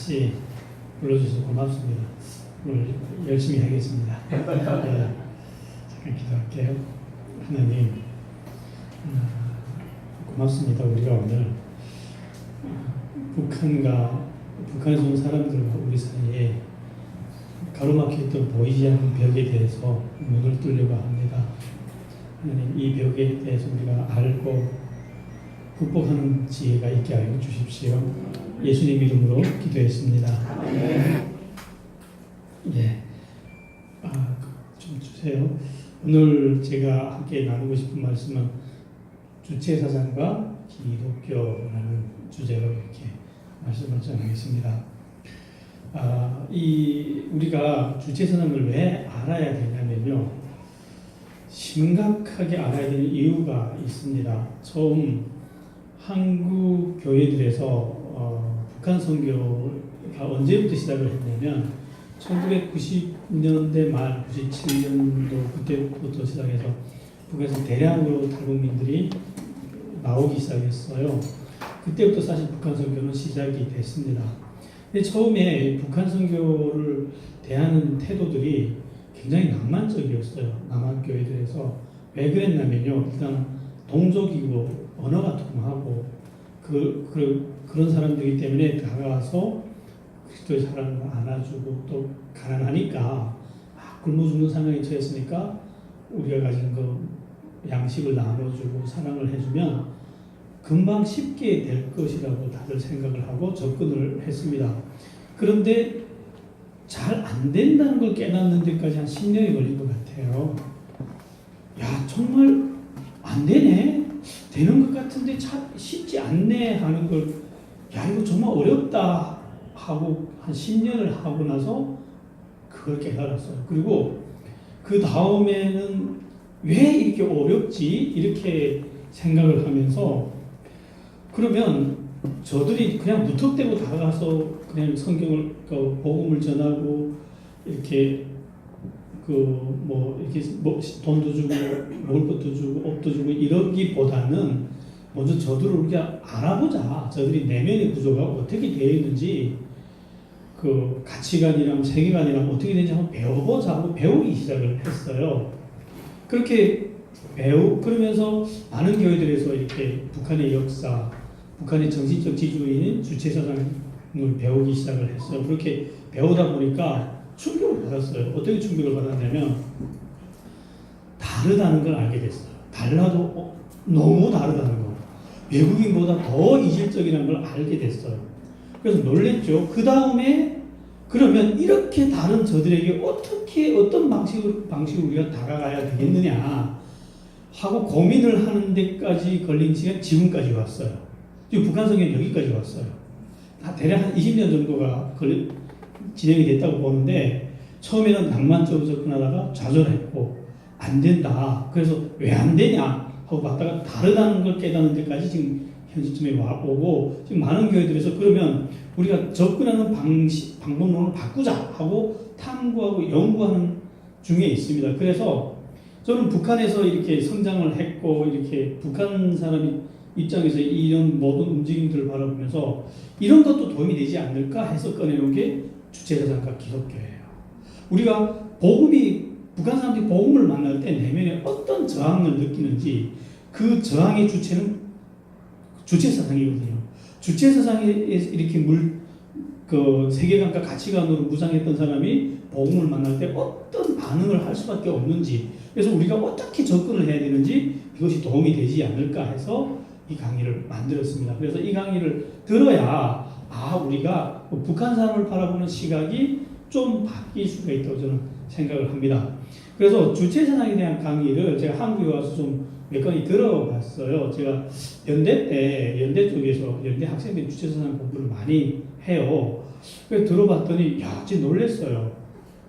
같이 불러주셔서 고맙습니다. 오늘 열심히 하겠습니다. 잠깐 기도할게요. 하나님, 고맙습니다. 우리가 오늘 북한에서 온 사람들과 우리 사이에 가로막혀있던 보이지 않는 벽에 대해서 눈을 뜨려고 합니다. 하나님, 이 벽에 대해서 우리가 알고 극복하는 지혜가 있게 하여 주십시오. 예수님 이름으로 기도했습니다. 예. 좀 주세요. 오늘 제가 함께 나누고 싶은 말씀은 주체사상과 기독교라는 주제로 이렇게 말씀을 전하겠습니다. 우리가 주체사상을 왜 알아야 되냐면요, 심각하게 알아야 되는 이유가 있습니다. 처음 한국 교회들에서 북한 선교가 언제부터 시작을 했냐면 1990년대 말 97년도 그때부터 시작해서 북한에서 대량으로 탈북민들이 나오기 시작했어요. 그때부터 사실 북한 선교는 시작이 됐습니다. 근데 처음에 북한 선교를 대하는 태도들이 굉장히 낭만적이었어요. 남한교회들에서. 왜 그랬냐면요, 일단 동족이고 언어가 통하고 그런 사람들이기 때문에 다가와서 그리스도의 사랑을 안아주고 또 가난하니까 굶어 죽는 상황에 처했으니까 우리가 가진 그 양식을 나눠주고 사랑을 해주면 금방 쉽게 될 것이라고 다들 생각을 하고 접근을 했습니다. 그런데 잘 안 된다는 걸 깨닫는 데까지 한 10년이 걸린 것 같아요. 야, 정말 안 되네? 되는 것 같은데 참 쉽지 않네 하는 걸, 야, 이거 정말 어렵다 하고 한 10년을 하고 나서 그걸 깨달았어요. 그리고 그 다음에는 왜 이렇게 어렵지? 이렇게 생각을 하면서, 그러면 저들이 그냥 무턱대고 다가가서 그냥 성경을, 복음을 전하고 이렇게 돈도 주고 먹을 것도 주고 옷도 주고 이러기보다는 먼저 저들을 우리가 알아보자. 저들이 내면의 구조가 어떻게 되어 있는지, 그 가치관이랑 세계관이랑 어떻게 되는지 한번 배워보자 하고 배우기 시작을 했어요. 그렇게 그러면서 많은 교회들에서 이렇게 북한의 역사, 북한의 정신적 지주인 주체사상을 배우기 시작을 했어요. 그렇게 배우다 보니까 충격을 받았어요. 어떻게 충격을 받았냐면 다르다는 걸 알게 됐어요. 달라도 너무 다르다는 거. 외국인보다 더 이질적이라는 걸 알게 됐어요. 그래서 놀랬죠. 그 다음에 그러면 이렇게 다른 저들에게 어떤 방식으로 우리가 다가가야 되겠느냐 하고 고민을 하는 데까지 걸린 시간 지금까지 왔어요. 지금 북한 성경 여기까지 왔어요. 대략 한 20년 정도가 진행이 됐다고 보는데, 처음에는 낭만적으로 접근하다가 좌절했고 안 된다. 그래서 왜 안 되냐 하고 봤다가 다르다는 걸 깨닫는 데까지 지금 현실쯤에 오고, 지금 많은 교회들에서 그러면 우리가 접근하는 방법론을 바꾸자 하고 탐구하고 연구하는 중에 있습니다. 그래서 저는 북한에서 이렇게 성장을 했고, 이렇게 북한 사람 입장에서 이런 모든 움직임들을 바라보면서 이런 것도 도움이 되지 않을까 해서 꺼내놓은 게 주체사상과 기독교예요. 우리가 북한 사람들이 복음을 만날 때 내면에 어떤 저항을 느끼는지, 그 저항의 주체는 주체사상이거든요. 주체사상에 이렇게 세계관과 가치관으로 무장했던 사람이 복음을 만날 때 어떤 반응을 할 수밖에 없는지, 그래서 우리가 어떻게 접근을 해야 되는지 이것이 도움이 되지 않을까 해서 이 강의를 만들었습니다. 그래서 이 강의를 들어야 우리가 북한 사람을 바라보는 시각이 좀 바뀔 수가 있다고 저는 생각을 합니다. 그래서 주체사상에 대한 강의를 제가 한국에 와서 좀 몇 건이 들어봤어요. 제가 연대 쪽에서 연대 학생들이 주체사상 공부를 많이 해요. 그래서 들어봤더니 진짜 놀랐어요.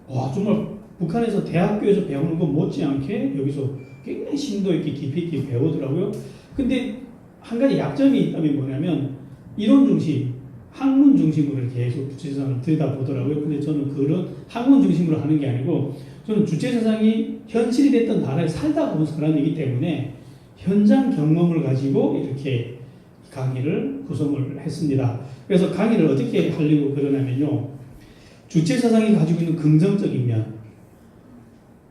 와, 정말 북한에서 대학교에서 배우는 것 못지않게 여기서 굉장히 심도 있게 깊이 있게 배우더라고요. 근데 한 가지 약점이 있다면 뭐냐면 이론 중심, 학문 중심으로 계속 주체사상을 들여다보더라고요. 근데 저는 그런 학문 중심으로 하는 게 아니고, 저는 주체사상이 현실이 됐던 나라에 살다 본 사람이기 때문에 현장 경험을 가지고 이렇게 강의를 구성을 했습니다. 그래서 강의를 어떻게 하려고 그러냐면요. 주체 사상이 가지고 있는 긍정적인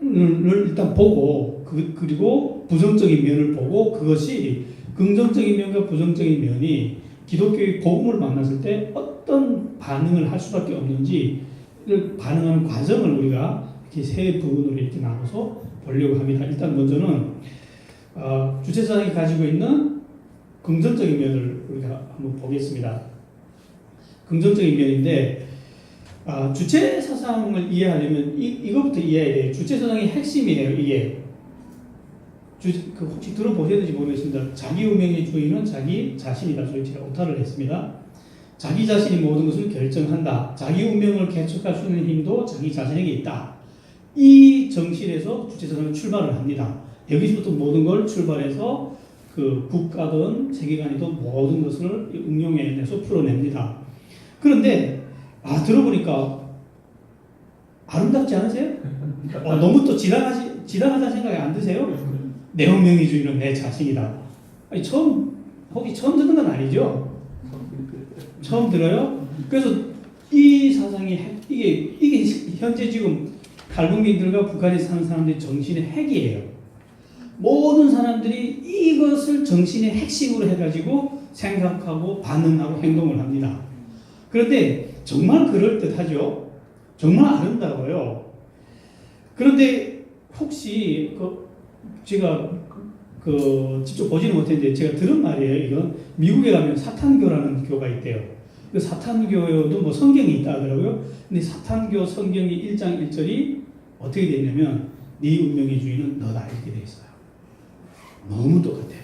면을 일단 보고 그리고 부정적인 면을 보고 그것이 긍정적인 면과 부정적인 면이 기독교의 복음을 만났을 때 어떤 반응을 할 수밖에 없는지를 반응하는 과정을 우리가 이렇게 세 부분으로 이렇게 나눠서 보려고 합니다. 일단 먼저는 주체 사상이 가지고 있는 긍정적인 면을 우리가 한번 보겠습니다. 긍정적인 면인데 주체 사상을 이해하려면 이것부터 이해해야 돼요. 주체 사상의 핵심이에요. 이게 혹시 들어보셨는지 모르겠습니다. 자기 운명의 주인은 자기 자신이다. 소위 제가 오타를 했습니다. 자기 자신이 모든 것을 결정한다. 자기 운명을 개척할 수 있는 힘도 자기 자신에게 있다. 이 정신에서 주체 사상은 출발을 합니다. 여기서부터 모든 걸 출발해서 그 국가든 세계관이든 모든 것을 응용해내서 풀어냅니다. 그런데 들어보니까 아름답지 않으세요? 너무 또 지당하다는 생각이 안 드세요? 내 운명의 주인은 내 자신이다. 아니, 혹시 처음 듣는 건 아니죠? 처음 들어요? 그래서 이 사상이 이게 현재 지금 탈북민들과 북한에 사는 사람들의 정신의 핵이에요. 모든 사람들이 이것을 정신의 핵심으로 해가지고 생각하고 반응하고 행동을 합니다. 그런데 정말 그럴듯하죠? 정말 아름다워요. 그런데 혹시 제가 직접 보지는 못했는데 제가 들은 말이에요. 이건 미국에 가면 사탄교라는 교가 있대요. 그 사탄교도 뭐 성경이 있다 하더라고요. 근데 사탄교 성경이 1장 1절이 어떻게 되어 있냐면 네 운명의 주인은 너다 이렇게 되어 있어요. 너무 똑같아요.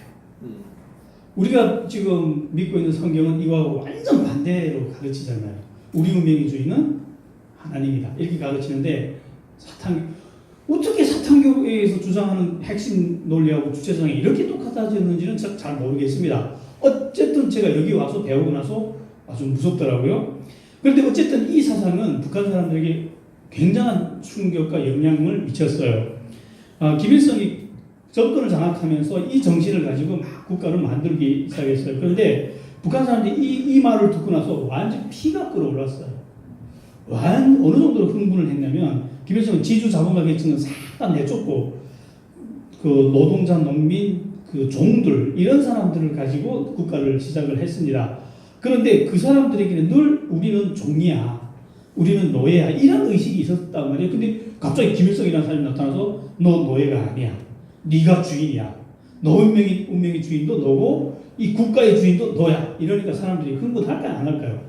우리가 지금 믿고 있는 성경은 이거하고 완전 반대로 가르치잖아요. 우리 운명의 주인은 하나님이다 이렇게 가르치는데 어떻게 사탄교에서 주장하는 핵심 논리하고 주체성이 이렇게 똑같아졌는지는 잘 모르겠습니다. 어쨌든 제가 여기 와서 배우고 나서 좀 무섭더라고요. 그런데 어쨌든 이 사상은 북한 사람들에게 굉장한 충격과 영향을 미쳤어요. 김일성이 정권을 장악하면서 이 정신을 가지고 막 국가를 만들기 시작했어요. 그런데 북한 사람들이 이 말을 듣고 나서 완전 피가 끓어올랐어요. 어느 정도로 흥분을 했냐면 김일성은 지주 자본가 계층은 싹 다 내쫓고 그 노동자, 농민, 그 종들 이런 사람들을 가지고 국가를 시작을 했습니다. 그런데 그 사람들에게는 늘 우리는 종이야, 우리는 노예야 이런 의식이 있었단 말이에요. 근데 갑자기 김일성이라는 사람이 나타나서 너 노예가 아니야, 네가 주인이야, 너 운명의 주인도 너고 이 국가의 주인도 너야. 이러니까 사람들이 흥분할까요, 안 할까요?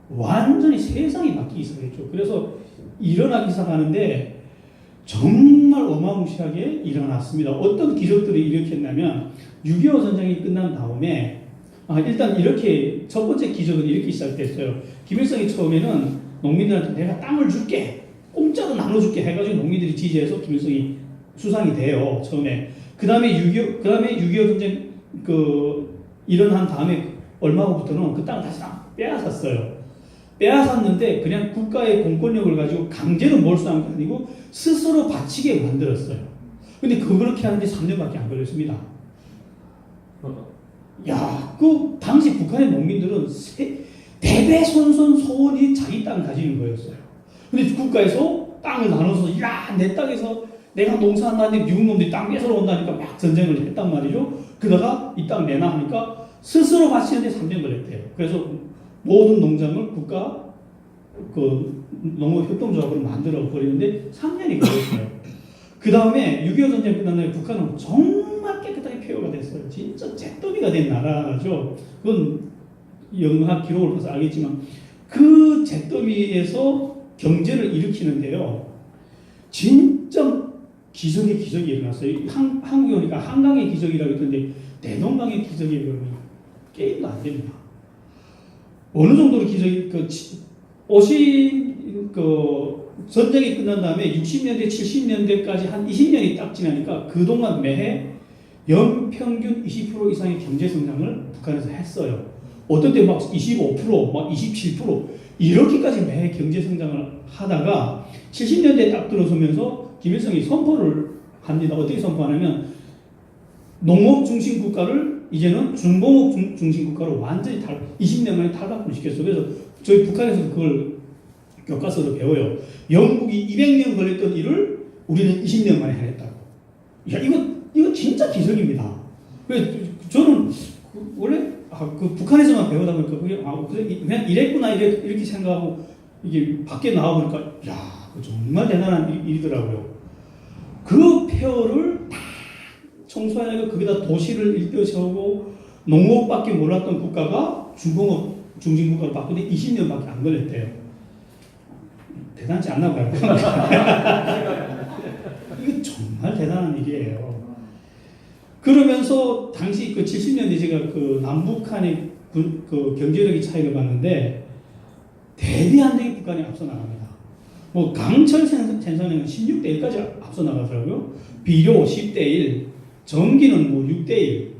완전히 세상이 바뀌기 시작했죠. 그래서 일어나기 시작하는데 정말 어마무시하게 일어났습니다. 어떤 기적들이 일으켰냐면 6.25 전쟁이 끝난 다음에 일단 이렇게 첫 번째 기적은 이렇게 시작됐어요. 김일성이 처음에는 농민들한테 내가 땅을 줄게, 공짜로 나눠줄게 해가지고 농민들이 지지해서 김일성이 수상이 돼요. 처음에. 그 다음에 6.25 전쟁 일어난 다음에 얼마 후부터는 그 땅을 다시 빼앗았어요. 빼앗았는데 그냥 국가의 공권력을 가지고 강제로 몰수한 게 아니고 스스로 바치게 만들었어요. 근데 그렇게 하는데 3년밖에 안 걸렸습니다. 당시 북한의 농민들은 대대손손 소원이 자기 땅을 가지는 거였어요. 근데 국가에서 땅을 나눠서 내 땅에서 내가 농사한다는데 미국 놈들이 땅 뺏으러 온다니까 막 전쟁을 했단 말이죠. 그러다가 이 땅 내놔 하니까 스스로 바치는데 3년 걸렸대요. 그래서 모든 농장을 국가 농업협동조합으로 만들어 버리는데 3년이 걸렸어요. 그 다음에 6.25 전쟁 끝난 다음에 북한은 정말 깨끗하게 폐허가 됐어요. 진짜 잿더미가 된 나라죠. 그건 영학 기록을 봐서 알겠지만 그 잿더미에서 경제를 일으키는데요. 진짜 기적의 기적이 일어났어요. 한국에 오니까 한강의 기적이라고 했던데 대동강의 기적이 그러면 게임도 안 됩니다. 어느 정도로 기적이 전쟁이 끝난 다음에 60년대, 70년대까지 한 20년이 딱 지나니까 그동안 매해 연평균 20% 이상의 경제 성장을 북한에서 했어요. 어떤 때 막 25%, 막 27% 이렇게까지 매해 경제 성장을 하다가 70년대에 딱 들어서면서 김일성이 선포를 합니다. 어떻게 선포하냐면 농업 중심 국가를 이제는 중공업 중심 국가로 완전히 20년 만에 탈바꿈을 시켰어요. 그래서 저희 북한에서 그걸 교과서로 배워요. 영국이 200년 걸렸던 일을 우리는 20년 만에 해냈다고. 야, 이거 진짜 기적입니다. 그래서 저는 원래 그 북한에서만 배우다 보니까 그냥 이랬구나 이렇게 생각하고 이게 밖에 나와 보니까 야, 정말 대단한 일이더라고요. 그 폐허를 다 청소하니까 거기다 도시를 일대어 세우고 농업밖에 몰랐던 국가가 중공업 중진국가로 바꾸는데 20년밖에 안 걸렸대요. 대단하지 않나 봐요. 이거 정말 대단한 일이에요. 그러면서 당시 그 70년대 제가 그 남북한의 그 경제력의 차이를 봤는데 대비 안 되게 북한이 앞서 나갑니다. 뭐 강철 생산량은 16대 1까지 앞서 나가더라고요. 비료 10대 1, 전기는 뭐 6대 1,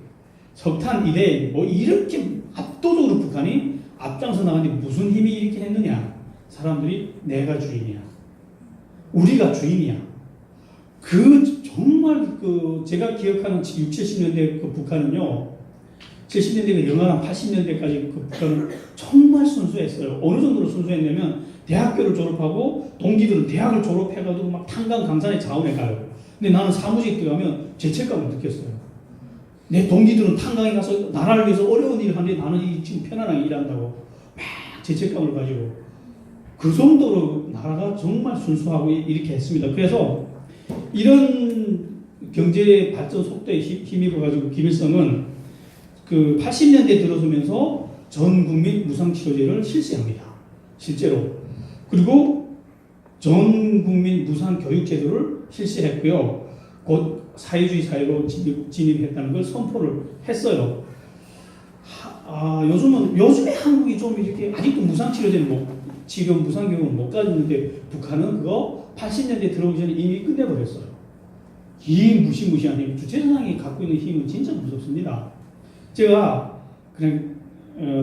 석탄 2대 1, 뭐 이렇게 압도적으로 북한이 앞장서 나가는데 무슨 힘이 이렇게 했느냐? 사람들이 내가 주인이야. 우리가 주인이야. 정말 제가 기억하는 60, 70년대 그 북한은요, 70년대가 영하랑 80년대까지 그 북한은 정말 순수했어요. 어느 정도로 순수했냐면, 대학교를 졸업하고, 동기들은 대학을 졸업해가지고 막 탄광 강산의 자원에 가요. 근데 나는 사무직에 들어가면 죄책감을 느꼈어요. 내 동기들은 탄광에 가서 나라를 위해서 어려운 일을 하는데 나는 지금 편안하게 일한다고 막 죄책감을 가지고 그 정도로 나라가 정말 순수하고 이렇게 했습니다. 그래서 이런 경제 발전 속도에 힘입어 가지고 김일성은 그 80년대 들어서면서 전 국민 무상치료제를 실시합니다. 실제로. 그리고 전 국민 무상 교육제도를 실시했고요. 곧 사회주의 사회로 진입했다는 걸 선포를 했어요. 요즘에 한국이 좀 이렇게 아직도 무상치료제는 지금 무상교육을 못 가졌는데 북한은 그거 80년대 들어오기 전에 이미 끝내버렸어요. 이 무시무시한 힘, 주체사상이 갖고 있는 힘은 진짜 무섭습니다. 제가 그냥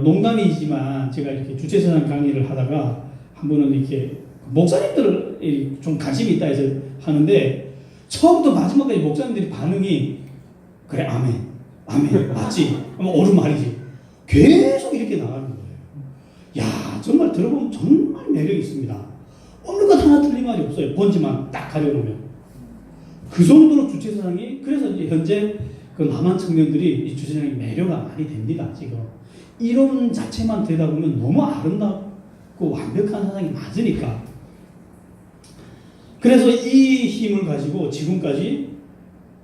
농담이지만 제가 이렇게 주체사상 강의를 하다가 한 번은 이렇게 목사님들을 좀 관심이 있다 해서 하는데 처음부터 마지막까지 목사님들이 반응이 그래 아멘 맞지? 옳은 말이지. 계속 이렇게 나가는 거예요. 야, 정말 들어보면 정말 매력이 있습니다. 어느 것 하나 틀린 말이 없어요. 본지만 딱 가려놓으면. 그 정도로 주체사상이, 그래서 이제 현재 그 남한 청년들이 이 주체사상이 매료가 많이 됩니다, 지금. 이론 자체만 들여다보면 너무 아름답고 완벽한 사상이 맞으니까. 그래서 이 힘을 가지고 지금까지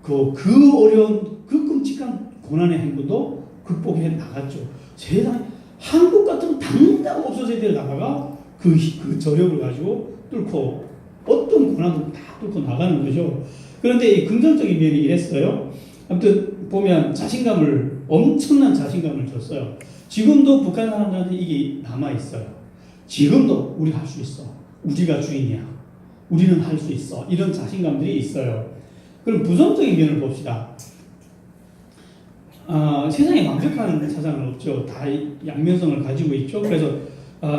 그 어려운, 그 끔찍한 고난의 행군도 극복해 나갔죠. 세상에, 한국 같은 당장 없어져야 될 나라가 그 저력을 가지고 뚫고 어떤 고난도 다 뚫고 나가는 거죠. 그런데 이 긍정적인 면이 이랬어요. 아무튼 보면 엄청난 자신감을 줬어요. 지금도 북한 사람들한테 이게 남아있어요. 지금도 우리 할 수 있어. 우리가 주인이야. 우리는 할 수 있어. 이런 자신감들이 있어요. 그럼 부정적인 면을 봅시다. 세상에 완벽한 사상은 없죠. 다 양면성을 가지고 있죠. 그래서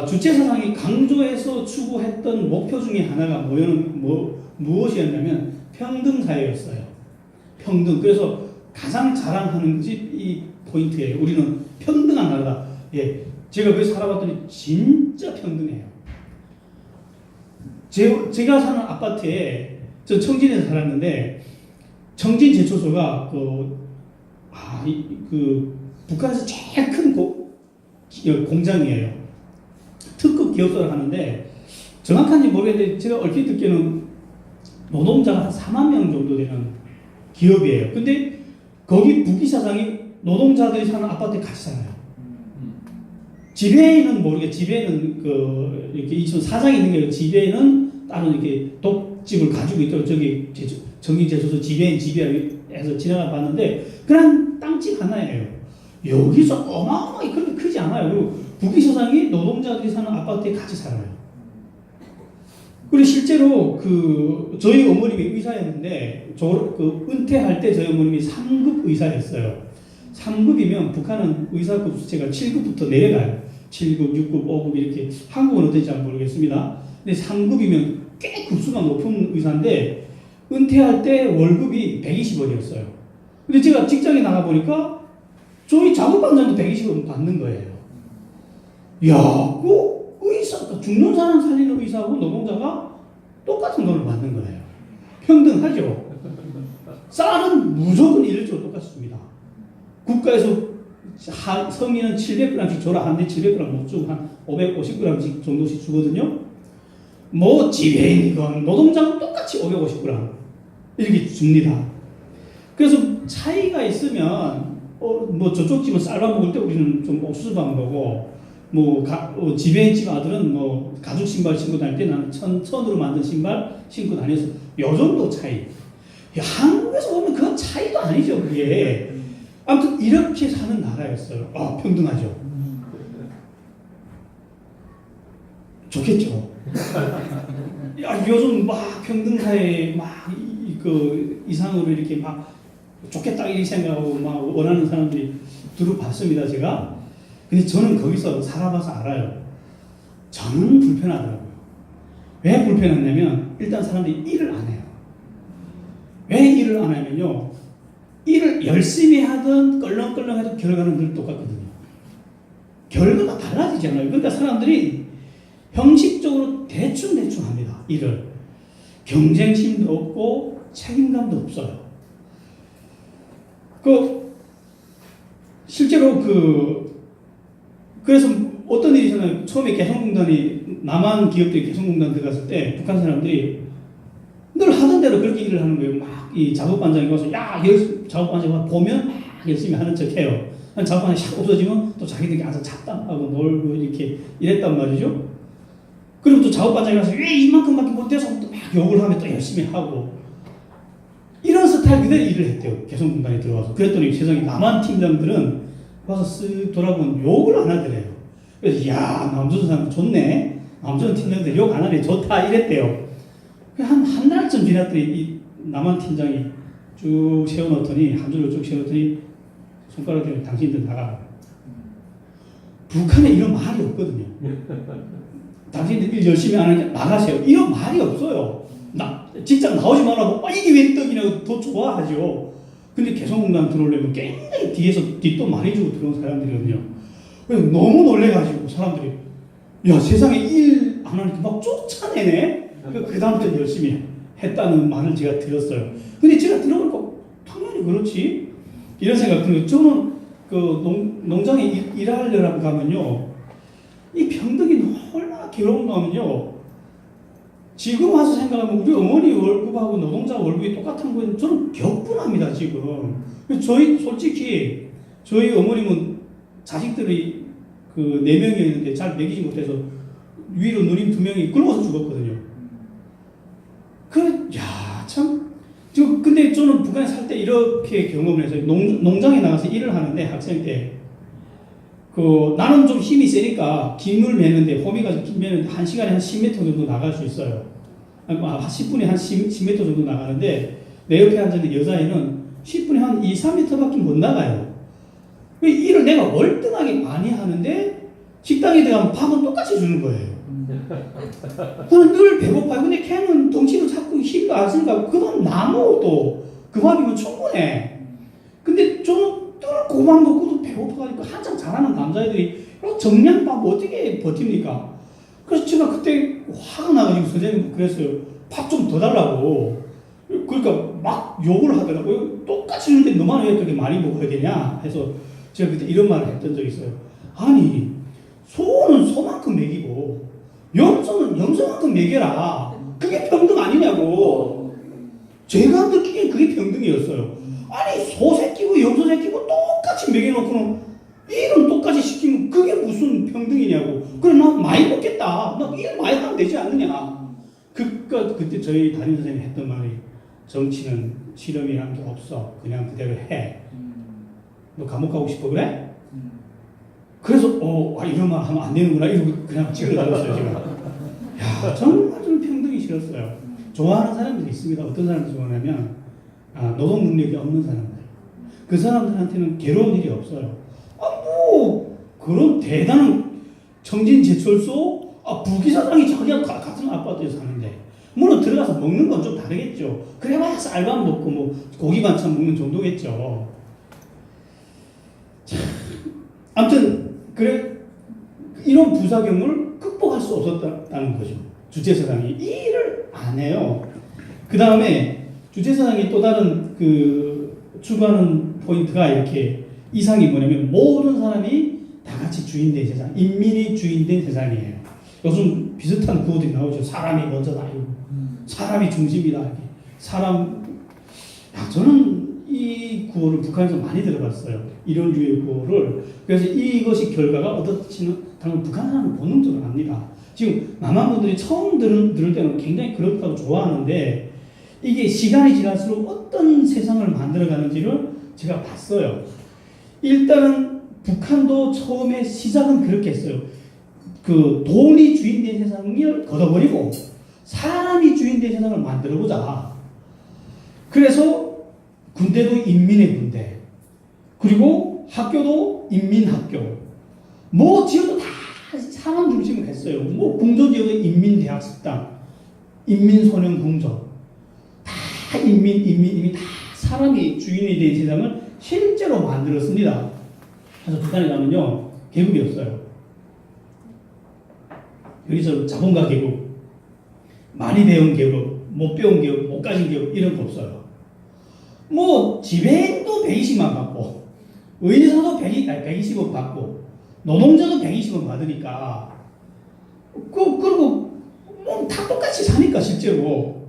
주체 사상이 강조해서 추구했던 목표 중에 하나가 무엇이었냐면 평등 사회였어요. 평등. 그래서 가장 자랑하는 것이 이 포인트예요. 우리는 평등한 나라다. 예, 제가 거기 살아봤더니 진짜 평등해요. 제가 사는 아파트에 저 청진에서 살았는데 청진 제초소가 북한에서 제일 큰 공장이에요. 특급 기업소를 하는데 정확한지 모르겠는데 제가 얼핏 듣기에는 노동자가 한 4만 명 정도 되는 기업이에요. 근데 거기 북이사장이 노동자들이 사는 아파트에 같이 살아요. 지배인은 지배인은 이렇게 이쪽 사장이 있는 게 아니라 지배인은 다른 이렇게 독집을 가지고 있더라고요. 저기 전기제조소 지배해서 지나가 봤는데 그냥 땅집 하나예요. 여기서 어마어마하게 그렇게 크지 않아요. 그리고 북이사장이 노동자들이 사는 아파트에 같이 살아요. 그리고 실제로 저희 어머님이 의사였는데 은퇴할 때 저희 어머님이 3급 의사였어요. 3급이면 북한은 의사급 수치가 7급부터 내려가요. 7급, 6급, 5급 이렇게. 한국은 어떤지 잘 모르겠습니다. 근데 3급이면 꽤 급수가 높은 의사인데 은퇴할 때 월급이 120원이었어요. 근데 제가 직장에 나가보니까 저희 작업반장도 120원 받는 거예요. 야, 그 의사, 죽는 사람 살리는 의사하고 노동자가 똑같은 돈을 받는 거예요. 평등하죠. 쌀은 무조건 일률적으로 똑같습니다. 국가에서 서민은 700g씩 줘라 하는데 700g 못 주고 한 550g씩 정도씩 주거든요. 뭐 지배인이건 노동자는 똑같이 550g 이렇게 줍니다. 그래서 차이가 있으면 뭐 저쪽 집은 쌀밥 먹을 때 우리는 좀 옥수수밥 먹고 뭐 지배인 집 아들은 뭐 가죽 신발 신고 다닐 때 나는 천으로 만든 신발 신고 다녀서 요 정도 차이. 한국에서 보면 그건 차이도 아니죠 그게. 아무튼 이렇게 사는 나라였어요. 평등하죠. 좋겠죠. 요즘 막 평등사회 막 이상으로 이렇게 막 좋겠다 이렇게 생각하고 막 원하는 사람들이 들어봤습니다 제가. 근데 저는 거기서 살아봐서 알아요. 저는 불편하더라고요. 왜 불편했냐면 일단 사람들이 일을 안 해요. 왜 일을 안 하면요. 일을 열심히 하든 껄렁껄렁 해도 결과는 늘 똑같거든요. 결과가 달라지지 않아요. 그러니까 사람들이 형식적으로 대충 합니다. 일을. 경쟁심도 없고 책임감도 없어요. 실제로 그래서 어떤 일이 있었나요? 처음에 개성공단이 남한 기업들이 개성공단 들어갔을 때 북한 사람들이 늘 하던 대로 그렇게 일을 하는 거예요. 막 이 작업반장이 와서 작업반장이 와 보면 막 열심히 하는 척해요. 작업반장이 샥 없어지면 또 자기들이 가서 잡담하고 놀고 이렇게 이랬단 말이죠. 그리고 또 작업반장이 와서 왜 이만큼밖에 못해서 또 막 욕을 하면 또 열심히 하고 이런 스타일 그대로 일을 했대요. 개성공단에 들어와서. 그랬더니 세상에 남한 팀장들은 와서 쓱 돌아보면 욕을 안 하더래요. 그래서 야 남조선 사람 좋네. 남조선 팀장들 욕 안 하네. 좋다 이랬대요. 한 달쯤 지났더니 이 남한 팀장이 쭉 세워놓더니 한 줄로 쭉 세워놓더니 손가락으로 당신들 나가라. 북한에 이런 말이 없거든요. 당신들 일 열심히 안 하니까 나가세요. 이런 말이 없어요. 직장 나오지 말라고 이게 왜 떡이냐고 더 좋아하죠. 근데 개성공단 들어오려면 굉장히 뒤에서 뒷돈 많이 주고 들어온 사람들이거든요. 그래서 너무 놀래가지고 사람들이 야 세상에 일 안 하니까 막 쫓아내네. 그 다음부터 열심히 했다는 말을 제가 들었어요. 근데 제가 들어보니까 당연히 그렇지 이런 생각 드는. 저는 농장에 일하려고 가면요 이 평등이 얼마나 괴로운가 하면요 지금 와서 생각하면 우리 어머니 월급하고 노동자 월급이 똑같은 거는 저는 격분합니다 지금. 솔직히 저희 어머님은 자식들이 4명이 있는데 잘 먹이지 못해서 위로 누님 2명이 굶어서 죽었거든요. 근데 저는 북한에 살 때 이렇게 경험을 해서 농장에 나가서 일을 하는데 학생 때 나는 좀 힘이 세니까 김을 매는데 호미가 김 매는데 1시간에 한 10m 정도 나갈 수 있어요. 10분에 한 10m 정도 나가는데 내 옆에 앉아있는 여자애는 10분에 한 2, 3m밖에 못 나가요. 일을 내가 월등하게 많이 하는데 식당에 들어가면 밥은 똑같이 주는 거예요. 나는 늘 배고파요. 근데 걔는 덩치도 작고 힘도 안 쓰니까 그건 나무 그 밥이면 충분해. 근데 저는 늘 고만 먹고도 배고파가지고 한참 잘하는 남자애들이 정량밥 어떻게 버팁니까? 그래서 제가 그때 화가 나가지고 선생님 그랬어요. 밥 좀 더 달라고. 그러니까 막 욕을 하더라고요. 똑같이 주는데 너만 왜 그렇게 많이 먹어야 되냐 해서 제가 그때 이런 말을 했던 적이 있어요. 아니 소는 소만큼 먹이고 염소는 염소만큼 먹여라. 그게 평등 아니냐고. 제가 느끼기엔 그게 평등이었어요. 아니 소 새끼고 염소 새끼고 똑같이 먹여놓고는 일은 똑같이 시키면 그게 무슨 평등이냐고. 그래 나 많이 먹겠다. 나 일 많이 하면 되지 않느냐. 그때 저희 담임선생님이 했던 말이 정치는 실험이란 게 없어. 그냥 그대로 해. 너 감옥 가고 싶어 그래? 그래서 이런 말 하면 안 되는구나 이러고 그냥 찌그러졌어요 제가. 야 정말 좀 평등이 싫었어요. 좋아하는 사람들이 있습니다. 어떤 사람들 좋아하냐면 노동 능력이 없는 사람들. 그 사람들한테는 괴로운 일이 없어요. 그런 대단한 청진제철소 부기사장이 자기가 같은 아파트에 사는데 물론 들어가서 먹는 건 좀 다르겠죠. 그래봐야 쌀밥 먹고 뭐 고기 반찬 먹는 정도겠죠. 참 그래 이런 부작용을 극복할 수 없었다는 거죠. 주체사상이 이 일을 안 해요. 그 다음에 주체사상이 또 다른 그 추구하는 포인트가 이렇게 이상이 뭐냐면 모든 사람이 다 같이 주인된 세상, 인민이 주인된 세상이에요. 요즘 비슷한 구호들이 나오죠. 사람이 먼저다. 사람이 중심이다. 이렇게. 저는 이 구호를 북한에서 많이 들어봤어요. 이런 류의 구호를. 그래서 이것이 결과가 어떻지는 당연 북한 사람은 본능적으로 압니다. 지금 남한 분들이 처음 들을 때는 굉장히 그렇다고 좋아하는데 이게 시간이 지날수록 어떤 세상을 만들어가는지를 제가 봤어요. 일단은 북한도 처음에 시작은 그렇게 했어요. 그 돈이 주인된 세상을 걷어버리고 사람이 주인된 세상을 만들어보자. 그래서 군대도 인민의 군대, 그리고 학교도 인민학교, 뭐 지어도 다 사람 중심으로 했어요. 뭐 궁전 지어도 인민대학습당, 인민소년궁전, 다 인민 다 사람이 주인이 된 세상을 실제로 만들었습니다. 그래서 북한에 가면요 계급이 없어요. 여기서 자본가 계급, 많이 배운 계급, 못 배운 계급, 못 가진 계급 이런 거 없어요. 뭐 지배인도 120만 받고 의사도 120원 받고 노동자도 120원 받으니까 그리고 뭐 다 똑같이 사니까 실제로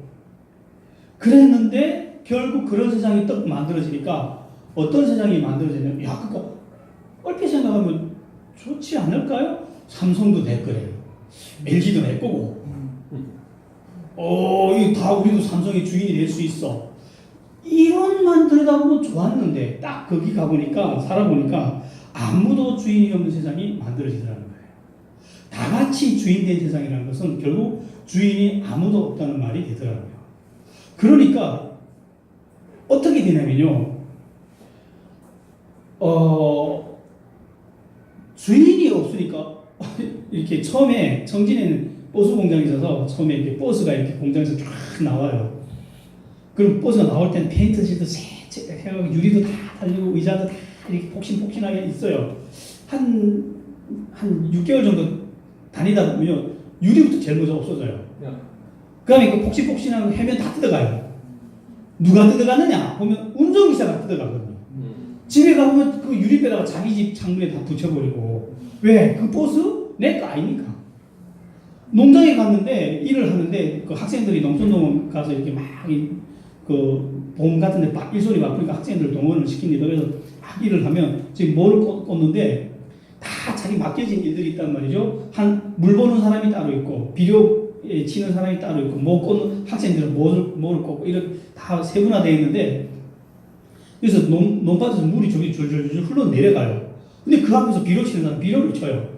그랬는데 결국 그런 세상이 딱 만들어지니까 어떤 세상이 만들어지냐면 그러니까 얼핏 생각하면 좋지 않을까요? 삼성도 내 거래요. LG도 내 거고 다 우리도 삼성의 주인이 될 수 있어. 이론만 들여다보면 좋았는데 딱 거기 가보니까 살아보니까 아무도 주인이 없는 세상이 만들어지더라는 거예요. 다 같이 주인된 세상이라는 것은 결국 주인이 아무도 없다는 말이 되더라고요. 그러니까 어떻게 되냐면요, 주인이 없으니까 이렇게 처음에 청진에는 버스 공장이 있어서 처음에 이렇게 버스가 이렇게 공장에서 쫙 나와요. 그럼 버스가 나올 때는 페인트 칠도 해가지고 유리도 다 달리고 의자도 다 이렇게 폭신폭신하게 있어요. 한 6개월 정도 다니다 보면 유리부터 제일 먼저 없어져요. 그 다음에 그 폭신폭신한 해면 다 뜯어가요. 누가 뜯어가느냐 보면 운전기사가 뜯어가거든요. 집에 가보면 그 유리배다가 자기 집 창문에 다 붙여버리고. 왜? 그 버스 내 거 아니니까. 농장에 갔는데 일을 하는데 그 학생들이 농촌동원 가서 이렇게 막 그 봄 같은데 일손이 바쁘니까 학생들 동원을 시킵니다. 그래서 막 일을 하면 지금 뭐를 꽂는데 다 자기 맡겨진 일들이 있단 말이죠. 물 보는 사람이 따로 있고 비료에 치는 사람이 따로 있고 뭐 꽂는 학생들은 뭐를 꽂고 이렇게 다 세분화되어 있는데 그래서 논밭에서 물이 저기 줄줄줄 흘러내려가요. 근데 그 앞에서 비료 치는 사람 비료를 쳐요.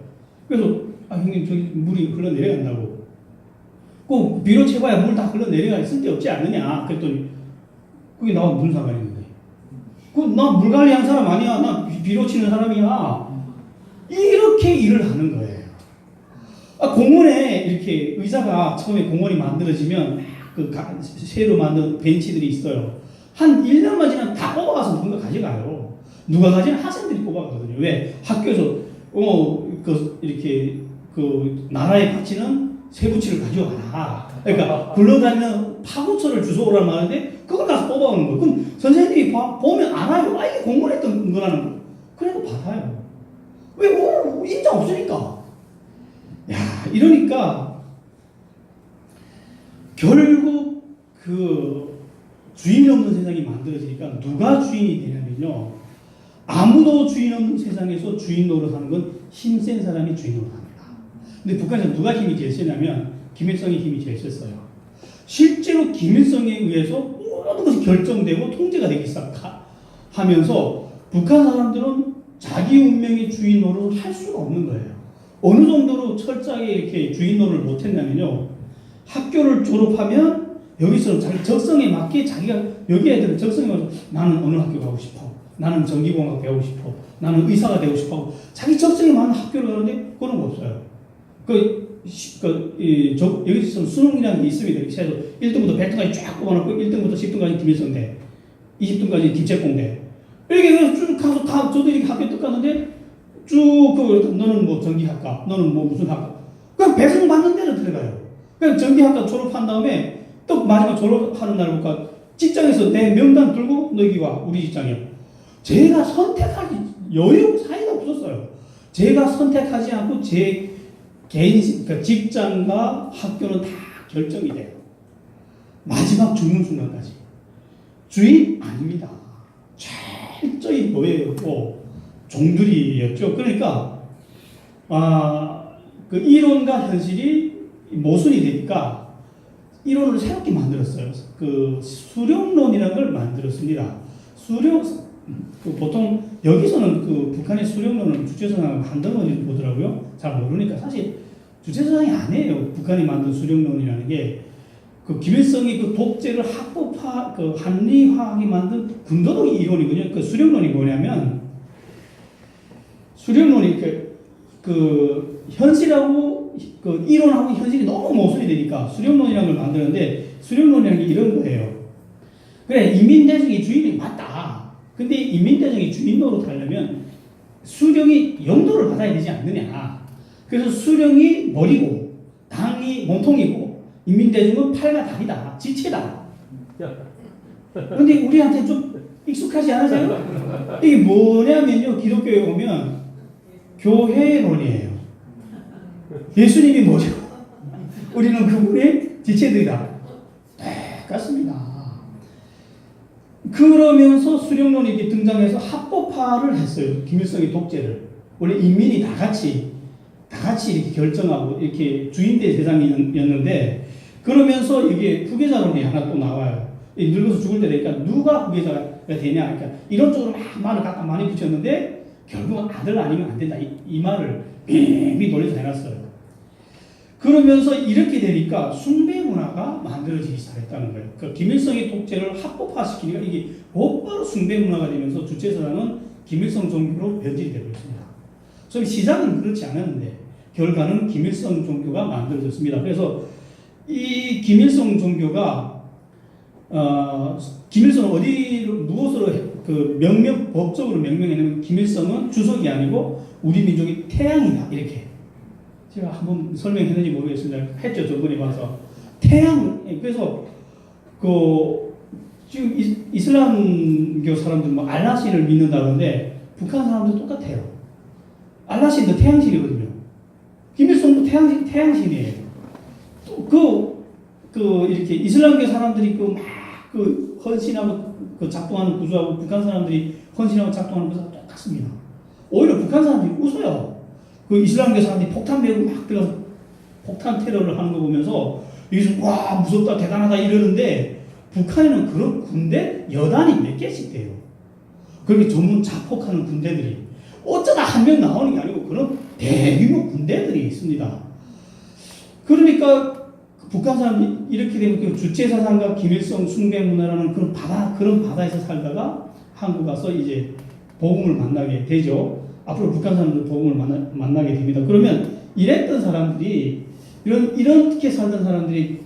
그래서 형님 저기 물이 흘러내려간다고. 그 비료 쳐봐야 물 다 흘러내려가 쓸데없지 않느냐 그랬더니 그게 나와 무슨 상관이 있는데. 나 물 관리한 사람 아니야. 나 비료 치는 사람이야. 이렇게 일을 하는 거예요. 공원에 이렇게 의자가 처음에 공원이 만들어지면 새로 만든 벤치들이 있어요. 한 1년만 지나면 다 뽑아가서 누군가 가져가요. 누가 가지면 학생들이 뽑아가거든요. 왜? 학교에서 이렇게 나라에 바치는 세부치를 가져가라. 그러니까 굴러다니는 파고초를 주워오라는 말인데 그걸 가서 뽑아오는 거예요. 그럼 선생님이 보면 알아요. 이게 공부했던 거라는 거. 그래도 받아요. 왜? 인정 없으니까. 이러니까 결국 주인 없는 세상이 만들어지니까 누가 주인이 되냐면요. 아무도 주인 없는 세상에서 주인 노릇하는 건 힘센 사람이 주인 노릇합니다. 근데 북한에서 누가 힘이 제일 세냐면 김일성의 힘이 제일 셌어요. 실제로 김일성에 의해서 모든 것이 결정되고 통제가 되기 시작하면서 북한 사람들은 자기 운명의 주인 노릇을 할 수가 없는 거예요. 어느 정도로 철저하게 이렇게 주인 노릇을 못했냐면요. 학교를 졸업하면 여기서 자기 적성에 맞게 자기가 여기 애들은 적성에 맞춰서 나는 어느 학교 가고 싶어. 나는 전기공학 배우고 싶어. 나는 의사가 되고 싶어. 자기 적성에 맞는 학교를 가는데 그런 거 없어요. 여기서 수능이라는 게 있습니다. 그래서 1등부터 100등까지 쫙 뽑아놓고 1등부터 10등까지 김일성대, 20등까지 김책공대. 이렇게 쭉 가서 저도 이렇게 학교 뚝 갔는데 쭉 너는 뭐 전기학과, 너는 뭐 무슨 학과, 그냥 배송 받는 대로 들어가요. 그냥 전기학과 졸업한 다음에 또 마지막 졸업하는 날부터 직장에서 내 명단 들고 너기 와 우리 직장이요. 제가 선택하기 여유 사이가 없었어요. 제가 선택하지 않고 제 개인 그러니까 직장과 학교는 다 결정이 돼요. 마지막 죽는 순간까지. 주인 아닙니다. 철저히 뭐예요? 종들이였죠. 그러니까 그 이론과 현실이 모순이 되니까 이론을 새롭게 만들었어요. 그 수령론이라는 걸 만들었습니다. 보통 여기서는 그 북한의 수령론은 주체사상 한 덩어리를 보더라고요. 잘 모르니까 사실 주체사상이 아니에요. 북한이 만든 수령론이라는 게 그 김일성이 그 독재를 합법화, 그 한리화하게 만든 근거도 이론이거든요. 그 수령론이 뭐냐면 수령론이 그 현실하고 그 이론하고 현실이 너무 모순이 되니까 수령론이라는 걸 만드는데 수령론이라는 게 이런 거예요. 그래 인민대중이 주인이 맞다. 근데 인민대중이 주인 노릇하려면 수령이 영도를 받아야 되지 않느냐. 그래서 수령이 머리고 당이 몸통이고 인민대중은 팔과 다리다. 지체다. 근데 우리한테 좀 익숙하지 않으세요? 이게 뭐냐면요. 기독교에 보면 교회론이에요. 예수님이 뭐죠? 우리는 그분의 지체들이다. 똑같습니다. 그러면서 수령론이 이렇게 등장해서 합법화를 했어요. 김일성의 독재를. 원래 인민이 다 같이 이렇게 결정하고 이렇게 주인대 세상이었는데 그러면서 이게 후계자론이 하나 또 나와요. 늙어서 죽을 때 되니까 누가 후계자가 되냐. 그러니까 이런 쪽으로 말을 갖다 많이 붙였는데 결국은 아들 아니면 안 된다. 이 말을 빙빙 돌려서 해놨어요. 그러면서 이렇게 되니까 숭배 문화가 만들어지기 시작했다는 거예요. 그러니까 김일성의 독재를 합법화시키니까 이게 곧바로 숭배 문화가 되면서 주체사상은 김일성 종교로 변질이 되고 있습니다.所以 시작은 그렇지 않았는데 결과는 김일성 종교가 만들어졌습니다. 그래서 이 김일성 종교가 김일성은 어디로 무엇으로 그 법적으로 명명했냐면 김일성은 주석이 아니고 우리 민족의 태양이다 이렇게 제가 한번 설명했는지 모르겠습니다. 했죠 저번에 봐서 태양 그래서 그 지금 이슬람교 사람들 뭐 알라신을 믿는다는데 북한 사람도 똑같아요. 알라신도 태양신이거든요. 김일성도 태양신이에요. 또 이렇게 이슬람교 사람들이 그 헌신하고 그 작동하는 구조하고 북한 사람들이 헌신하고 작동하는 구조가 똑같습니다. 오히려 북한 사람들이 웃어요. 그 이슬람교 사람들이 폭탄 메고 막 들어가서 폭탄 테러를 하는 거 보면서 여기서 와 무섭다 대단하다 이러는데 북한에는 그런 군대 여단이 몇 개씩 돼요. 그렇게 전문 자폭하는 군대들이 어쩌다 한 명 나오는 게 아니고 그런 대규모 군대들이 있습니다. 그러니까 북한 사람이 이렇게 되면 그 주체사상과 김일성 숭배 문화라는 그런 바다에서 살다가 한국 가서 이제 복음을 만나게 되죠. 앞으로 북한 사람들 복음을 만나게 됩니다. 그러면 이랬던 사람들이 이렇게 살던 사람들이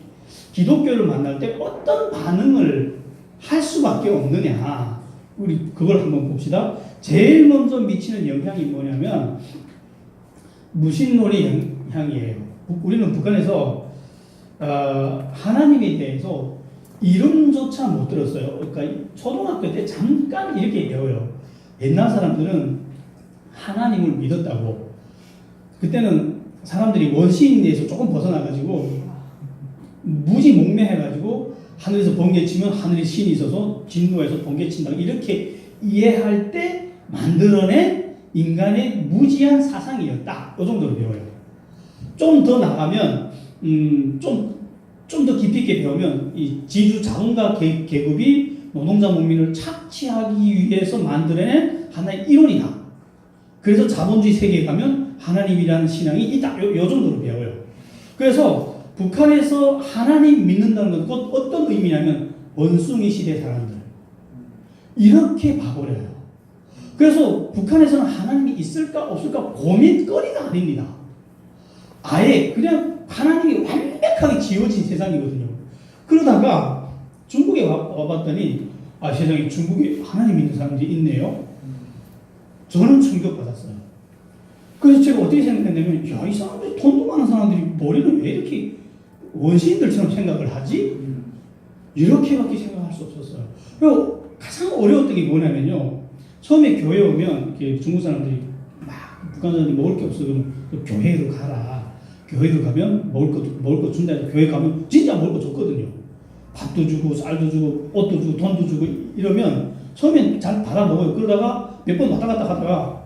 기독교를 만날 때 어떤 반응을 할 수밖에 없느냐. 우리 그걸 한번 봅시다. 제일 먼저 미치는 영향이 뭐냐면 무신론의 영향이에요. 우리는 북한에서 하나님에 대해서 이름조차 못 들었어요. 그러니까 초등학교 때 잠깐 이렇게 배워요. 옛날 사람들은 하나님을 믿었다고. 그때는 사람들이 원시인에서 조금 벗어나가지고 무지몽매해가지고 하늘에서 번개 치면 하늘에 신이 있어서 진노해서 번개 친다. 이렇게 이해할 때 만들어낸 인간의 무지한 사상이었다. 이 정도로 배워요. 좀 더 나가면 좀 더 깊이 있게 배우면 이 지주 자본가 계급이 노동자 농민을 착취하기 위해서 만들어낸 하나의 이론이다. 그래서 자본주의 세계에 가면 하나님이라는 신앙이 있다. 요 정도로 배워요. 그래서 북한에서 하나님 믿는다는 건 어떤 의미냐면 원숭이 시대 사람들 이렇게 봐버려요. 그래서 북한에서는 하나님이 있을까 없을까 고민거리가 아닙니다. 아예 그냥 하나님이 완벽하게 지어진 세상이거든요. 그러다가 중국에 와봤더니 세상에 중국에 하나님 믿는 사람들이 있네요. 저는 충격받았어요. 그래서 제가 어떻게 생각했냐면, 야, 이 사람들이 돈도 많은 사람들이 머리는 왜 이렇게 원시인들처럼 생각을 하지? 이렇게밖에 생각할 수 없었어요. 그리고 가장 어려웠던 게 뭐냐면요. 처음에 교회 오면 이렇게 중국 사람들이 막 북한 사람들이 먹을 게 없어 그러면 교회로 가라. 교회로 가면 먹을 거 준다 해서 교회 가면 진짜 먹을 거 줬거든요. 밥도 주고 쌀도 주고 옷도 주고 돈도 주고 이러면 처음엔 잘 받아 먹어요. 그러다가 몇 번 왔다 갔다 하다가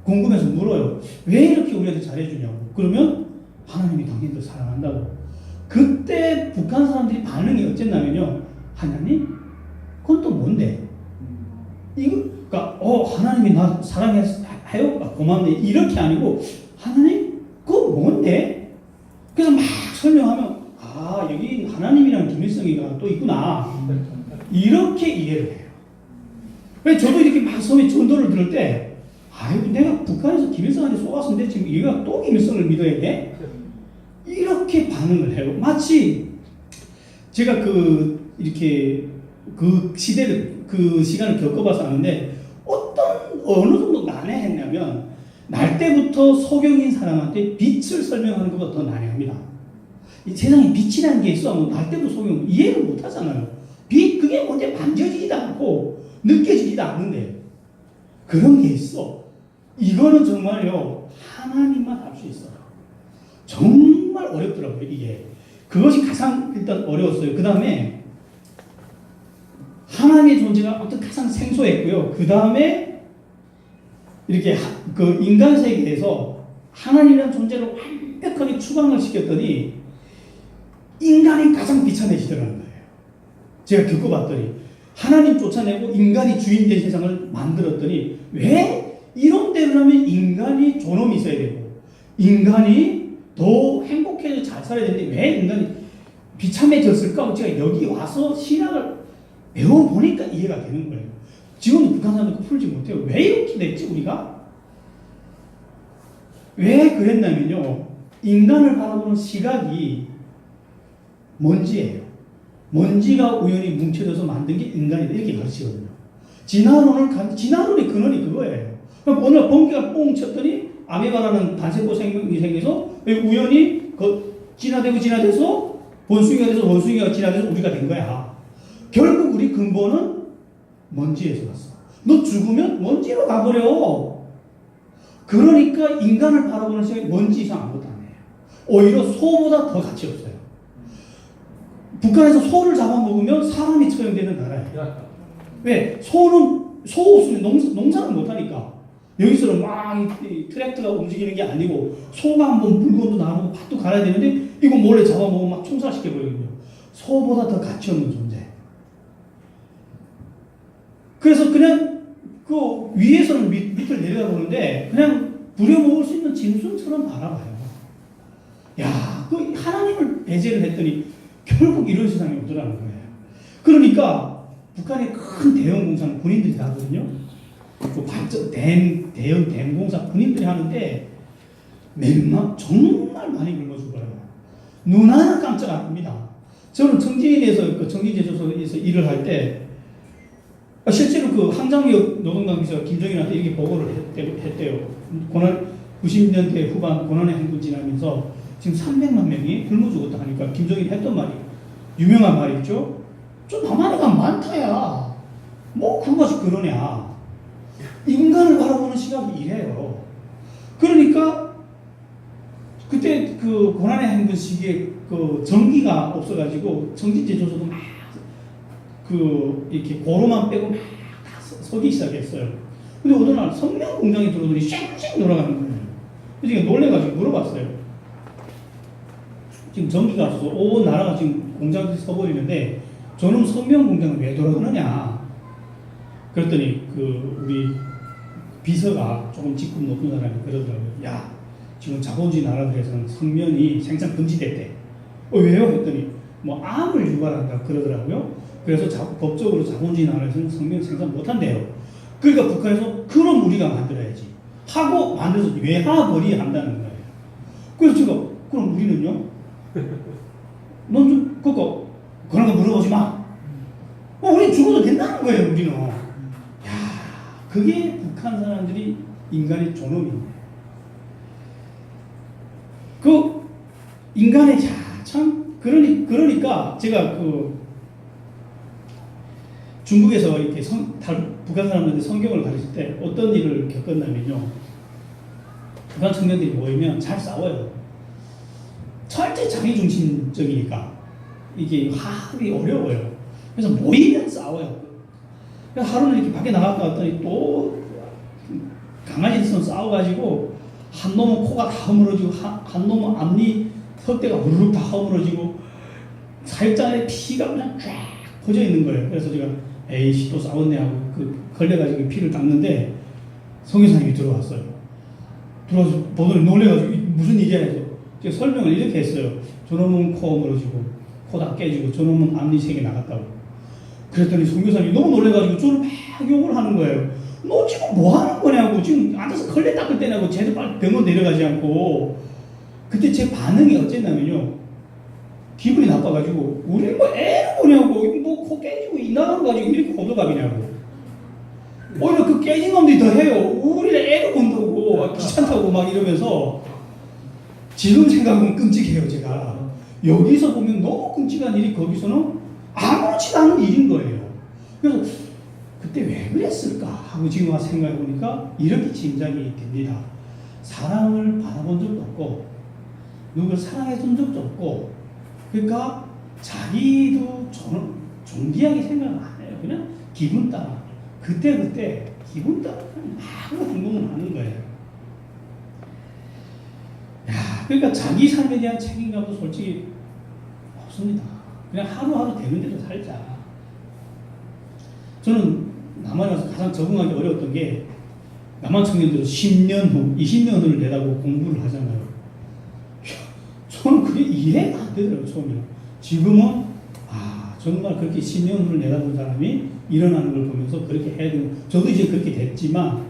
궁금해서 물어요. 왜 이렇게 우리한테 잘해주냐고. 그러면 하나님이 당신들 사랑한다고. 그때 북한 사람들이 반응이 어쨌냐면요. 하나님? 그건 또 뭔데? 이거, 그러니까, 하나님이 나 사랑해요? 고맙네. 이렇게 아니고, 하나님? 그거 뭔데? 그래서 막 설명하면, 아, 여기 하나님이랑 김일성이가 또 있구나. 이렇게 이해를 해요. 왜 저도 이렇게 막 처음에 전도를 들을 때, 아이고, 내가 북한에서 김일성한테 속았는데 지금 얘가 또 김일성을 믿어야 돼? 이렇게 반응을 해요. 마치 제가 이렇게 그 시간을 겪어봐서 아는데 어느 정도 난해했냐면 날 때부터 소경인 사람한테 빛을 설명하는 것보다 더 난해합니다. 이 세상에 빛이라는 게 있어. 날 때부터 소경 이해를 못 하잖아요. 빛 그게 뭔데 만져지지도 않고 느껴지지도 않는데 그런 게 있어. 이거는 정말요 하나님만 할 수 있어요. 정말 어렵더라고요, 이게. 그것이 가장 일단 어려웠어요. 그 다음에 하나님의 존재가 아무튼 가장 생소했고요. 그 다음에 이렇게 그 인간 세계에서 하나님이라는 존재를 완벽하게 추방을 시켰더니 인간이 가장 비참해지더라는 거예요. 제가 겪어봤더니 하나님 쫓아내고 인간이 주인 된 세상을 만들었더니 왜 이런 때라면 인간이 존엄이 있어야 되고 인간이 더 행복해서 잘 살아야 되는데 왜 인간이 비참해졌을까? 제가 여기 와서 신학을 배워보니까 이해가 되는 거예요. 지금도 북한 사람들 풀지 못해요. 왜 이렇게 됐지 우리가? 왜 그랬냐면요. 인간을 바라보는 시각이 먼지예요. 먼지가 우연히 뭉쳐져서 만든 게 인간이다. 이렇게 가르치거든요. 진화론의 근원이 그거예요. 그럼 어느 번개가 뽕 쳤더니 아메바라는 단세포 생명이 생겨서 우연히 진화돼서 원숭이가 돼서 원숭이가 진화돼서 우리가 된 거야. 결국 우리 근본은 먼지에서 왔어. 너 죽으면 먼지로 가버려. 그러니까 인간을 바라보는 시각이 먼지 이상 아무것도 안 해요. 오히려 소보다 더 가치 없어요. 북한에서 소를 잡아먹으면 사람이 처형되는 나라예요. 왜? 소 없으면 농사를 못하니까. 여기서는 막 트랙터가 움직이는 게 아니고 소가 한번 물건도 나오고 밭도 갈아야 되는데 이거 몰래 잡아먹으면 막 총살시켜버리거든요. 소보다 더 가치 없는 존재. 그래서 그냥 그 위에서는 밑을 내려가 보는데 그냥 부려먹을 수 있는 짐승처럼 바라봐요. 야, 그 하나님을 배제를 했더니 결국 이런 세상이 오더라는 거예요. 그러니까 북한의 큰 대형 공사는 군인들이 하거든요. 그 대형 공사 군인들이 하는데 정말 많이 굶어 죽어요. 눈 하나 깜짝 안 합니다. 저는 청진제조소에서 일을 할 때 실제로 그 항장역 노동당 기사가 김정일한테 이렇게 보고를 했대요. 90년대 후반 고난의 행군 지나면서 지금 300만 명이 굶어 죽었다 하니까 김정일이 했던 말이 유명한 말이 있죠. 좀 남한애가 많다야. 뭐 그것이 그러냐. 인간을 바라보는 시각이 이래요. 그러니까 그때 그 고난의 행군 시기에 그 전기가 없어가지고 청진제조소도 막 이렇게 고로만 빼고 막 다 서기 시작했어요. 근데 어느 날 성명 공장에 들어오더니 쌩쌩 돌아가는 거예요. 그래서 놀래가지고 물어봤어요. 지금 전기가 없어서 온 나라가 지금 공장에 서버리는데 저놈 성명 공장은 왜 돌아가느냐. 그랬더니 우리 비서가 조금 직급 높은 사람이 그러더라고요. 야, 지금 자본주의 나라들에서는 성면이 생산 금지됐대. 왜요? 했더니 뭐 암을 유발한다 그러더라고요. 그래서 법적으로 자본주의 나라에서는 성면 생산 못한대요. 그러니까 북한에서 그럼 우리가 만들어야지 하고 만들어서 외화벌이 한다는 거예요. 그래서 제가 그럼 우리는요? 넌 좀 그런 거 물어보지 마. 우리 죽어도 된다는 거예요. 우리는. 야, 그게 북한 사람들이 인간의 존엄이에요. 인간의 참 그러니까 제가 중국에서 이렇게 북한 사람들한테 성경을 가르칠 때 어떤 일을 겪었냐면요. 북한 청년들이 모이면 잘 싸워요. 절대 자기중심적이니까 이게 화합이 어려워요. 그래서 모이면 싸워요. 그래서 하루는 이렇게 밖에 나갔다 왔더니 또 강아지들처럼 싸워가지고 한 놈은 코가 다 허물어지고 한 놈은 앞니 턱대가 우르륵 다 허물어지고 사육장에 피가 그냥 쫙 퍼져 있는 거예요. 그래서 제가 에이씨 또 싸웠네 하고 걸려가지고 피를 닦는데 성교사님이 들어왔어요. 들어와서 보더니 놀래가지고 무슨 일이야 해서 제가 설명을 이렇게 했어요. 저놈은 코 허물어지고 코 다 깨지고 저놈은 앞니 3개 나갔다고. 그랬더니 성교사님이 너무 놀래가지고 저를 막 욕을 하는 거예요. 너 지금 뭐 하는 거냐고, 지금 앉아서 걸레 닦을 때냐고, 쟤도 빨리 병원 내려가지 않고. 그때 제 반응이 어쨌냐면요, 기분이 나빠가지고 우리 뭐 애를 보냐고, 뭐 코 깨지고 이 나간 거 가지고 이렇게 호들갑이냐고. 오히려 그 깨진 놈들이 더 해요. 우리를 애를 본다고 귀찮다고 막 이러면서. 지금 생각하면 끔찍해요. 제가 여기서 보면 너무 끔찍한 일이 거기서는 아무렇지도 않은 일인 거예요. 그래서 그때 왜 그랬을까 하고 지금 와서 생각해 보니까 이렇게 짐작이 됩니다. 사랑을 받아본 적도 없고 누굴 사랑해 준 적도 없고, 그러니까 자기도 존귀하게 생각을 안 해요. 그냥 기분 따라 그때 기분 따라 막 행동을 하는 거예요. 야, 그러니까 자기 삶에 대한 책임감도 솔직히 없습니다. 그냥 하루하루 되는 대로 살자. 저는 남한에 와서 가장 적응하기 어려웠던 게, 남한 청년들은 10년 후, 20년 후를 내다보고 공부를 하잖아요. 저는 그게 이해가 안 되더라고요, 처음에는. 지금은, 정말 그렇게 10년 후를 내다본 사람이 일어나는 걸 보면서 그렇게 해야 되는, 저도 이제 그렇게 됐지만,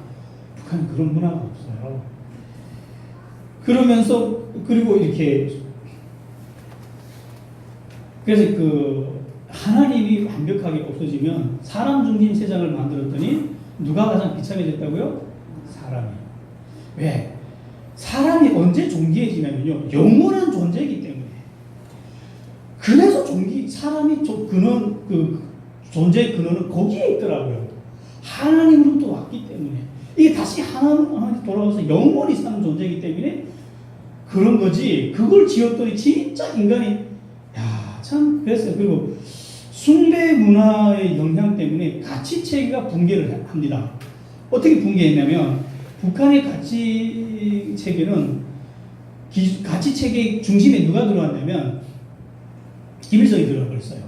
북한은 그런 문화가 없어요. 그러면서, 그리고 이렇게, 그래서 하나님이 완벽하게 없어지면 사람 중심 세상을 만들었더니 누가 가장 비참해졌다고요? 사람이. 왜? 사람이 언제 존귀해지냐면요, 영원한 존재이기 때문에. 그래서 사람이 존재의 근원은 거기에 있더라고요. 하나님으로부터 왔기 때문에. 이게 다시 하나님한테 돌아와서 영원히 사는 존재이기 때문에 그런 거지. 그걸 지었더니 진짜 인간이, 참 그랬어요. 그리고 숭배 문화의 영향 때문에 가치 체계가 붕괴를 합니다. 어떻게 붕괴했냐면, 북한의 가치 체계는 가치 체계 중심에 누가 들어왔냐면 김일성이 들어가 버렸어요.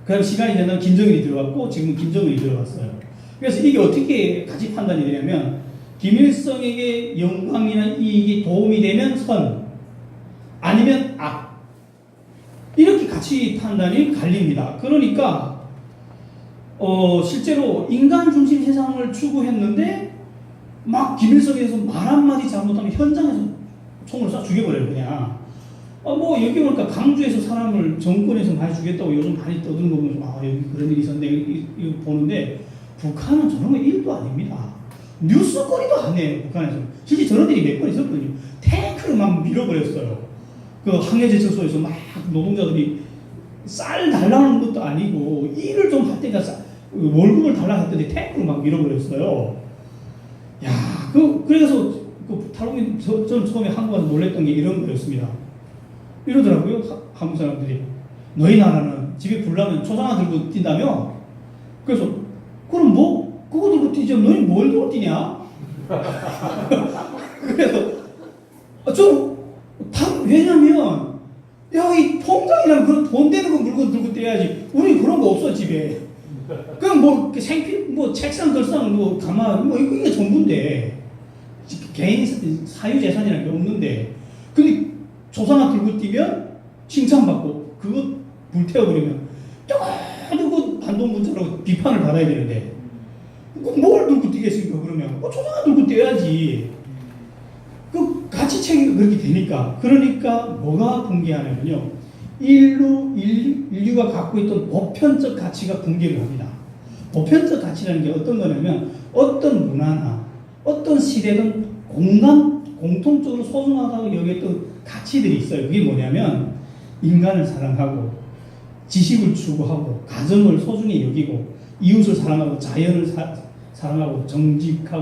그다음 시간이 지나면 김정일이 들어갔고 지금은 김정은이 들어갔어요. 그래서 이게 어떻게 가치 판단이 되냐면, 김일성에게 영광이나 이익이 도움이 되면 선, 아니면 악, 이렇게 가치 판단이 갈립니다. 그러니까 실제로 인간 중심 세상을 추구했는데 막 김일성에서 말 한마디 잘못하면 현장에서 총을 쏴 죽여버려요. 그냥 여기 보니까 강주에서 사람을 정권에서 많이 죽였다고 요즘 많이 떠드는 거 보면 여기 그런 일이 있었네 이거 보는데, 북한은 저런 거 1도 아닙니다. 뉴스거리도 안 해요. 북한에서 실제 저런 일이 몇 번 있었거든요. 탱크를 막 밀어버렸어요. 그 항해제철소에서 막 노동자들이 쌀 달라는 것도 아니고 일을 좀 할 때가 월급을 달라 했더니 탱크를 막 밀어버렸어요. 그래서 탈북민, 저는 처음에 한국 와서 놀랬던 게 이런 거였습니다. 이러더라고요, 한국 사람들이. 너희 나라는 집에 불나면 초상화 들고 뛴다며? 그래서, 그럼 그거 들고 뛰지? 너희 뭘 들고 뛰냐? 그래서, 왜냐면, 이 통장이라면 그런 돈 되는 거 물건 들고 떼야지. 우리 그런 거 없어, 집에. 그럼 생필, 책상, 걸상, 가마, 이게 전부인데. 개인 사유재산이라는 게 없는데. 근데 초상화 들고 뛰면 칭찬받고, 그거 불태워버리면, 그 반동문자로 비판을 받아야 되는데. 뭘 들고 뛰겠습니까, 그러면? 초상화 들고 뛰어야지. 가치 체계가 그렇게 되니까. 그러니까 뭐가 붕괴하냐면요, 인류가 갖고 있던 보편적 가치가 붕괴를 합니다. 보편적 가치라는 게 어떤 거냐면, 어떤 문화나 어떤 시대든 공통적으로 소중하다고 여겼던 가치들이 있어요. 그게 뭐냐면 인간을 사랑하고 지식을 추구하고 가정을 소중히 여기고 이웃을 사랑하고 자연을 사랑하고 정직하고